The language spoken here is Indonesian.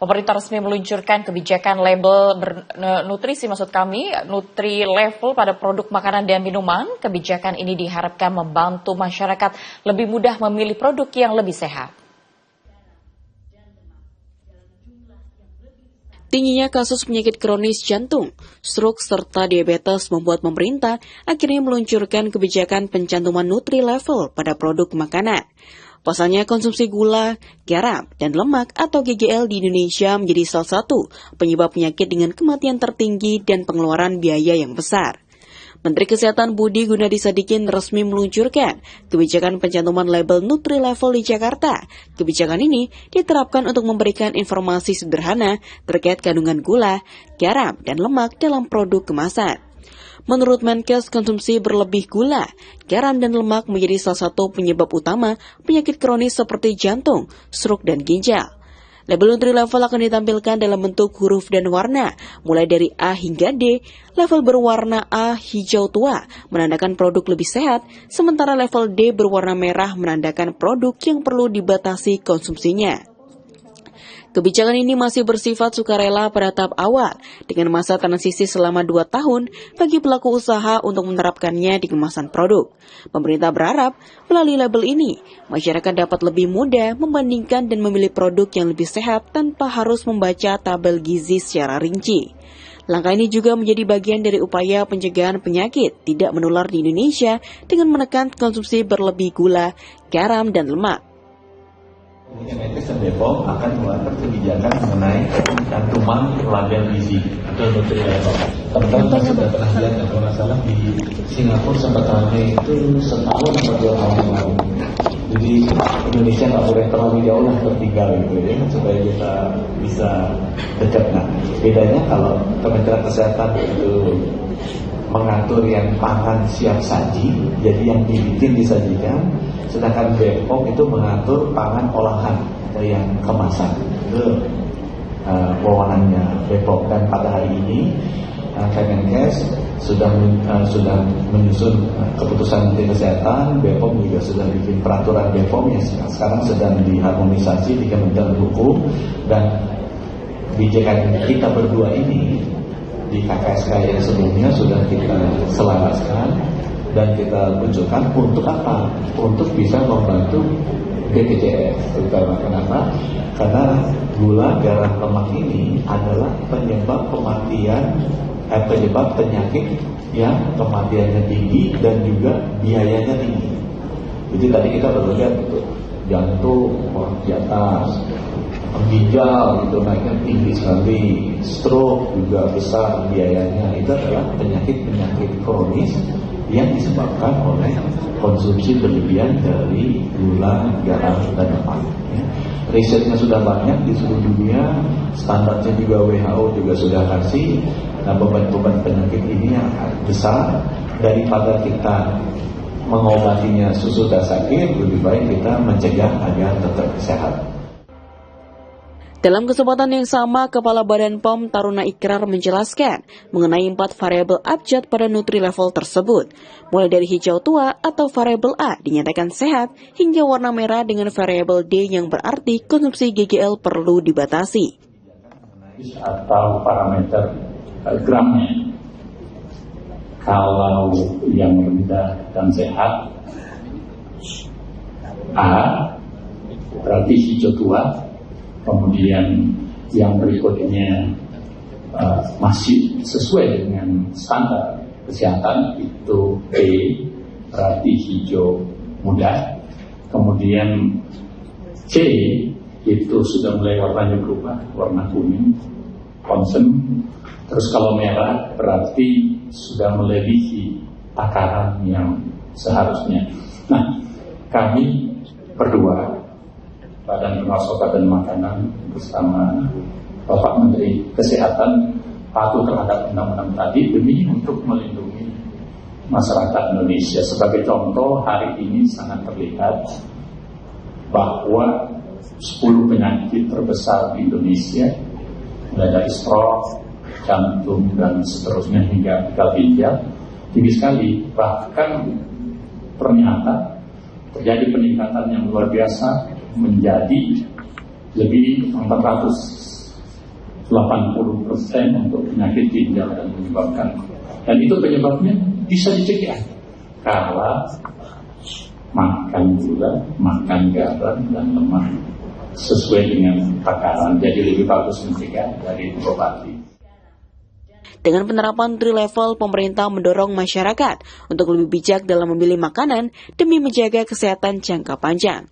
Pemerintah resmi meluncurkan kebijakan label nutrisi Nutri Level pada produk makanan dan minuman. Kebijakan ini diharapkan membantu masyarakat lebih mudah memilih produk yang lebih sehat. Tingginya kasus penyakit kronis jantung, stroke, serta diabetes membuat pemerintah akhirnya meluncurkan kebijakan pencantuman Nutri Level pada produk makanan. Pasalnya konsumsi gula, garam, dan lemak atau GGL di Indonesia menjadi salah satu penyebab penyakit dengan kematian tertinggi dan pengeluaran biaya yang besar. Menteri Kesehatan Budi Gunadi Sadikin resmi meluncurkan kebijakan pencantuman label Nutri Level di Jakarta. Kebijakan ini diterapkan untuk memberikan informasi sederhana terkait kandungan gula, garam, dan lemak dalam produk kemasan. Menurut Menkes, konsumsi berlebih gula, garam, dan lemak menjadi salah satu penyebab utama penyakit kronis seperti jantung, stroke, dan ginjal. Label Nutri Level akan ditampilkan dalam bentuk huruf dan warna, mulai dari A hingga D. Level berwarna A hijau tua menandakan produk lebih sehat, sementara level D berwarna merah menandakan produk yang perlu dibatasi konsumsinya. Kebijakan ini masih bersifat sukarela pada tahap awal, dengan masa transisi selama 2 tahun bagi pelaku usaha untuk menerapkannya di kemasan produk. Pemerintah berharap melalui label ini, masyarakat dapat lebih mudah membandingkan dan memilih produk yang lebih sehat tanpa harus membaca tabel gizi secara rinci. Langkah ini juga menjadi bagian dari upaya pencegahan penyakit tidak menular di Indonesia dengan menekan konsumsi berlebih gula, garam, dan lemak. Menkes dan BPOM akan mengeluarkan kebijakan mengenai cantuman label gizi atau Nutri Level. Teman-teman sudah pernah lihat kalau nggak salah di Singapura sempat ramai itu setahun atau 2 tahun yang lalu. Jadi Indonesia nggak boleh terlalu jauh lah tertinggal gitu ya, supaya kita bisa dekat. Nah, bedanya kalau Kementerian Kesehatan itu mengatur yang pangan siap saji, jadi yang dibikin disajikan, sedangkan BPOM itu mengatur pangan olahan atau yang kemasan. Itu wewenangnya BPOM. Dan pada hari ini Kemenkes sudah menyusun keputusan Menteri Kesehatan, BPOM juga sudah bikin peraturan BPOM yang sekarang sedang diharmonisasi di Kementerian Hukum, dan kebijakan kita berdua ini di KKSK yang sebelumnya sudah kita selaraskan dan kita tunjukkan untuk apa? Untuk bisa membantu BPJS. Terutama kenapa? Karena gula, garam, lemak ini adalah penyebab penyebab penyakit yang kematiannya tinggi dan juga biayanya tinggi. Jadi tadi kita baru lihat itu jantung di atas, ginjal itu naiknya tinggi sekali, stroke juga besar biayanya. Itu adalah penyakit-penyakit kronis yang disebabkan oleh konsumsi berlebihan dari gula, garam, dan lemak. Risetnya sudah banyak di seluruh dunia, standarnya juga WHO juga sudah kasih. Nah, beban-beban penyakit ini yang besar, daripada kita mengobatinya sesudah sakit, lebih baik kita mencegah agar tetap sehat. Dalam kesempatan yang sama, Kepala Badan POM Taruna Ikrar menjelaskan mengenai 4 variabel abjad pada Nutri Level tersebut, mulai dari hijau tua atau variabel A dinyatakan sehat, hingga warna merah dengan variabel D yang berarti konsumsi GGL perlu dibatasi. Atau parameter gramnya, kalau yang rendah dan sehat A berarti hijau tua. Kemudian yang berikutnya masih sesuai dengan standar kesehatan itu B berarti hijau muda. Kemudian C itu sudah mulai warnanya berubah, warna kuning, concern. Terus kalau merah berarti sudah melebihi takaran yang seharusnya. Nah, kami berdua Badan Pengawas Obat dan Makanan bersama Bapak Menteri Kesehatan patuh terhadap undang-undang tadi demi untuk melindungi masyarakat Indonesia. Sebagai contoh, hari ini sangat terlihat bahwa 10 penyakit terbesar di Indonesia, mulai dari stroke, jantung, dan seterusnya hingga gagal ginjal, tinggi sekali. Bahkan ternyata terjadi peningkatan yang luar biasa, menjadi lebih 400 80% untuk penyakit ginjal dan menyebabkan. Dan itu penyebabnya bisa dicegah kalau makan gula, makan garam dan lemak sesuai dengan takaran. Jadi lebih bagus mencegah dari mengobati. Dengan penerapan Tri-Level, pemerintah mendorong masyarakat untuk lebih bijak dalam memilih makanan demi menjaga kesehatan jangka panjang.